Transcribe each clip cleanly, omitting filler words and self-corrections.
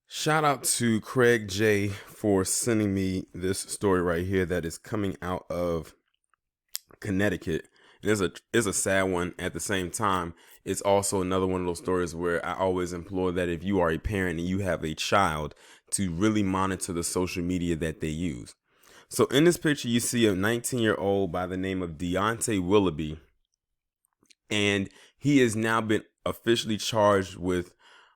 Shout out to Craig J for sending me this story right here that is coming out of Connecticut. And it's a sad one at the same time. It's also another one of those stories where I always implore that if you are a parent and you have a child, to really monitor the social media that they use. So in this picture, you see a 19-year-old by the name of Deontay Willoughby, and he has now been officially charged with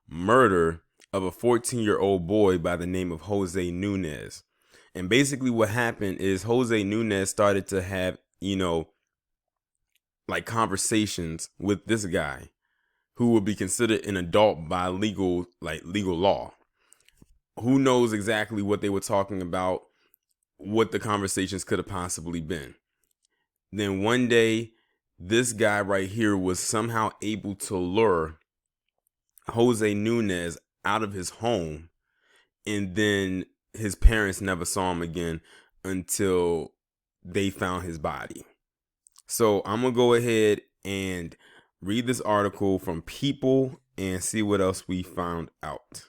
murder of a 14-year-old boy by the name of Jose Nunez. And basically what happened is Jose Nunez started to have, like conversations with this guy who would be considered an adult by legal law. Who knows exactly what they were talking about, what the conversations could have possibly been. Then one day, this guy right here was somehow able to lure Jose Nunez out of his home, and then his parents never saw him again until they found his body. So I'm gonna go ahead and read this article from People and see what else we find out.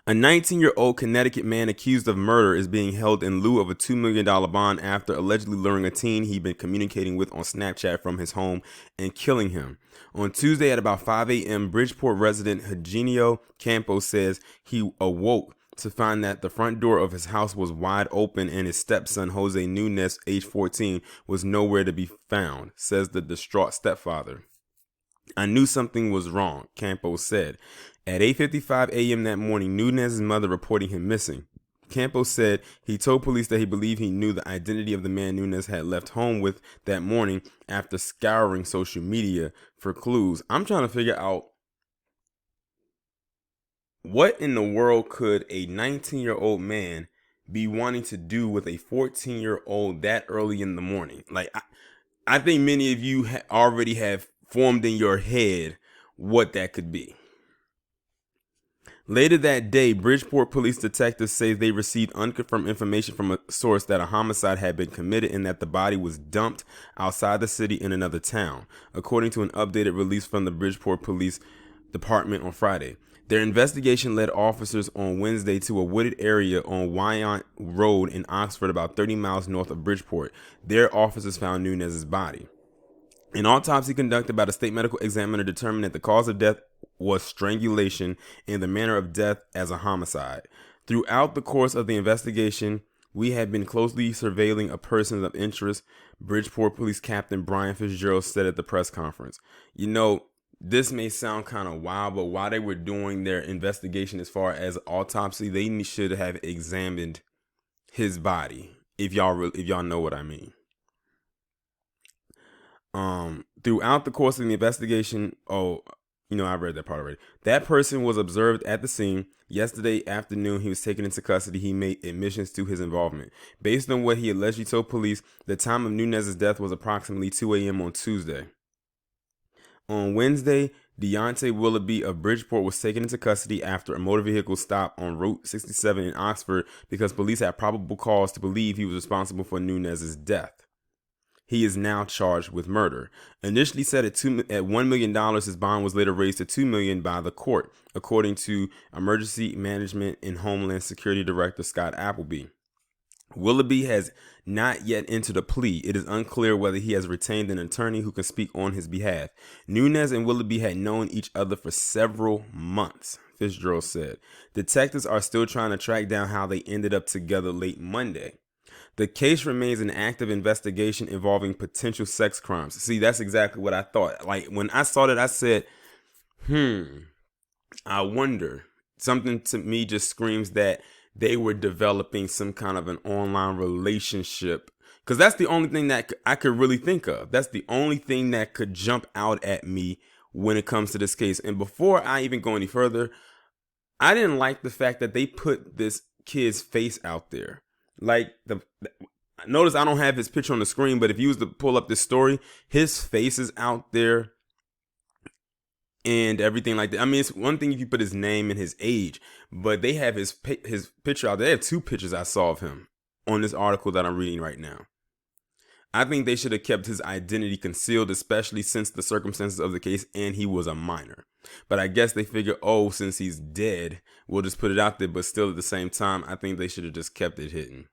A 19-year-old Connecticut man accused of murder is being held in lieu of a $2 million bond after allegedly luring a teen he'd been communicating with on Snapchat from his home and killing him. On Tuesday at about 5 a.m., Bridgeport resident Eugenio Campos says he awoke to find that the front door of his house was wide open and his stepson, Jose Nunez, age 14, was nowhere to be found, says the distraught stepfather. I knew something was wrong, Campos said. At 8:55 a.m. that morning, Nunez's mother reporting him missing. Campos said he told police that he believed he knew the identity of the man Nunez had left home with that morning after scouring social media for clues. I'm trying to figure out what in the world could a 19-year-old man be wanting to do with a 14-year-old that early in the morning? I think many of you already have formed in your head what that could be. Later that day, Bridgeport police detectives say they received unconfirmed information from a source that a homicide had been committed and that the body was dumped outside the city in another town, according to an updated release from the Bridgeport Police Department on Friday. Their investigation led officers on Wednesday to a wooded area on Wyant Road in Oxford, about 30 miles north of Bridgeport. There, officers found Nunez's body. An autopsy conducted by the state medical examiner determined that the cause of death was strangulation and the manner of death as a homicide. Throughout the course of the investigation, we have been closely surveilling a person of interest, Bridgeport Police Captain Brian Fitzgerald said at the press conference. This may sound kind of wild, but while they were doing their investigation as far as autopsy, they should have examined his body, if y'all know what I mean. Throughout the course of the investigation, I read that part already. That person was observed at the scene. Yesterday afternoon, he was taken into custody. He made admissions to his involvement. Based on what he allegedly told police, the time of Nunez's death was approximately 2 a.m. on Tuesday. On Wednesday, Deontay Willoughby of Bridgeport was taken into custody after a motor vehicle stop on Route 67 in Oxford because police had probable cause to believe he was responsible for Nunez's death. He is now charged with murder. Initially set at $1 million, his bond was later raised to $2 million by the court, according to Emergency Management and Homeland Security Director Scott Appleby. Willoughby has not yet entered a plea. It is unclear whether he has retained an attorney who can speak on his behalf. Nunez and Willoughby had known each other for several months, Fitzgerald said. Detectives are still trying to track down how they ended up together late Monday. The case remains an active investigation involving potential sex crimes. See, that's exactly what I thought. Like, when I saw that, I said, I wonder. Something to me just screams that they were developing some kind of an online relationship. Because that's the only thing that I could really think of. That's the only thing that could jump out at me when it comes to this case. And before I even go any further, I didn't like the fact that they put this kid's face out there. Notice I don't have his picture on the screen, but if you was to pull up this story, his face is out there and everything like that. I mean, it's one thing if you put his name and his age, but they have his picture out there. They have two pictures I saw of him on this article that I'm reading right now. I think they should have kept his identity concealed, especially since the circumstances of the case and he was a minor. But I guess they figure, oh, since he's dead, we'll just put it out there. But still, at the same time, I think they should have just kept it hidden.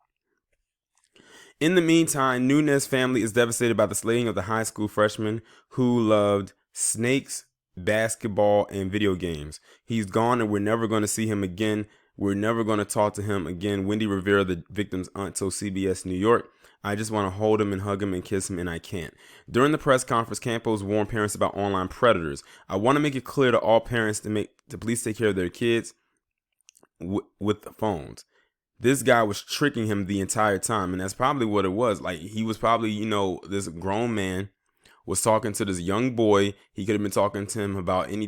In the meantime, Nunez's family is devastated by the slaying of the high school freshman who loved snakes, basketball, and video games. He's gone and we're never going to see him again. We're never going to talk to him again. Wendy Rivera, the victim's aunt, told CBS New York, I just want to hold him and hug him and kiss him, and I can't. During the press conference, Campos warned parents about online predators. I want to make it clear to all parents to please take care of their kids with the phones. This guy was tricking him the entire time, and that's probably what it was. Like, he was probably, this grown man was talking to this young boy. He could have been talking to him about any,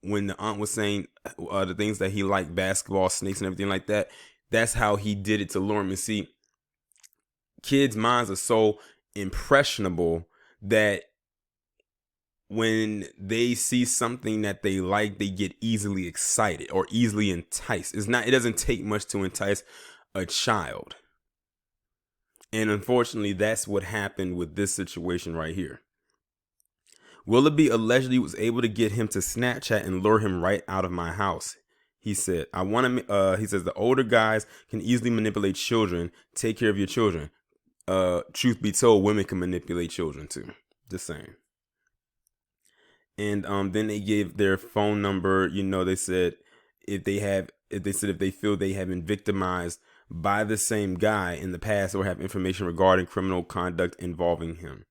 when the aunt was saying the things that he liked, basketball, snakes, and everything like that. That's how he did it to lure him. And see, kids' minds are so impressionable that when they see something that they like, they get easily excited or easily enticed. It doesn't take much to entice a child. And unfortunately, that's what happened with this situation right here. Willoughby allegedly was able to get him to Snapchat and lure him right out of my house. He said, he says the older guys can easily manipulate children. Take care of your children. Truth be told, women can manipulate children too. Just saying. And then they gave their phone number. They said if they feel they have been victimized by the same guy in the past or have information regarding criminal conduct involving him.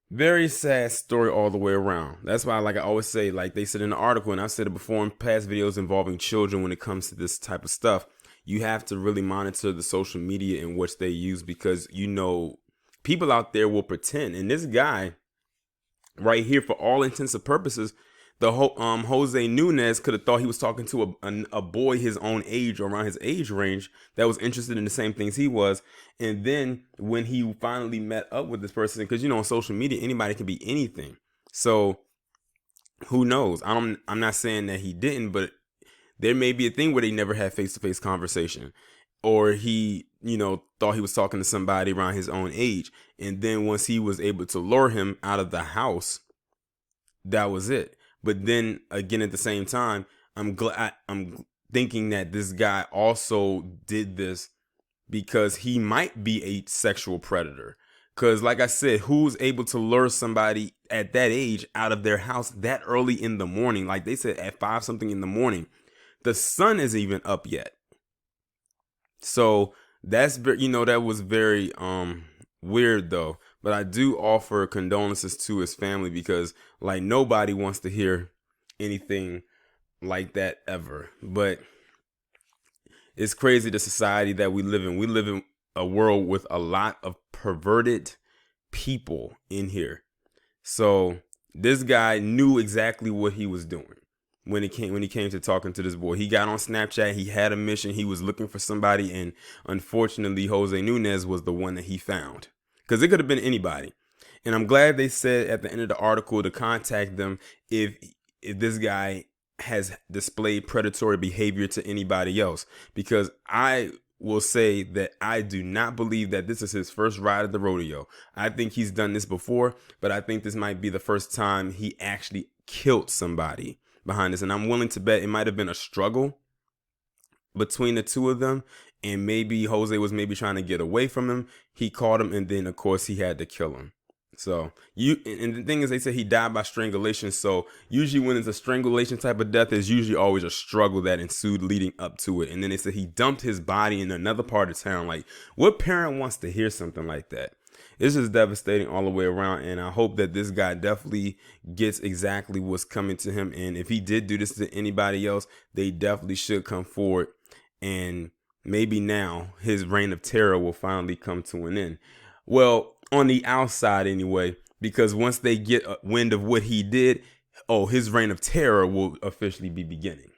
Very sad story all the way around. That's why, like I always say, like they said in the article, and I've said it before in past videos involving children when it comes to this type of stuff, you have to really monitor the social media in which they use, because people out there will pretend. And this guy right here, for all intents and purposes, the Jose Nunez could have thought he was talking to a boy his own age or around his age range that was interested in the same things he was. And then when he finally met up with this person, because on social media anybody can be anything, so who knows? I'm not saying that he didn't, but there may be a thing where they never had face-to-face conversation, or he thought he was talking to somebody around his own age, and then once he was able to lure him out of the house, that was it. But then again, at the same time, I'm thinking that this guy also did this because he might be a sexual predator. Because like I said, who's able to lure somebody at that age out of their house that early in the morning? Like they said, at 5 something in the morning, the sun isn't even up yet. So that's that was very weird though. But I do offer condolences to his family, because like nobody wants to hear anything like that ever. But it's crazy, the society that we live in. We live in a world with a lot of perverted people in here. So this guy knew exactly what he was doing when he came to talking to this boy. He got on Snapchat. He had a mission. He was looking for somebody, and unfortunately, Jose Nunez was the one that he found. Because it could have been anybody. And I'm glad they said at the end of the article to contact them if this guy has displayed predatory behavior to anybody else. Because I will say that I do not believe that this is his first ride at the rodeo. I think he's done this before, but I think this might be the first time he actually killed somebody behind this. And I'm willing to bet it might have been a struggle between the two of them. And maybe Jose was trying to get away from him. He caught him, and then of course he had to kill him. So and the thing is, they say he died by strangulation. So usually when it's a strangulation type of death, there's usually always a struggle that ensued leading up to it. And then they said he dumped his body in another part of town. Like, what parent wants to hear something like that? It's just devastating all the way around. And I hope that this guy definitely gets exactly what's coming to him. And if he did do this to anybody else, they definitely should come forward, and maybe now his reign of terror will finally come to an end. Well, on the outside anyway, because once they get wind of what he did, his reign of terror will officially be beginning.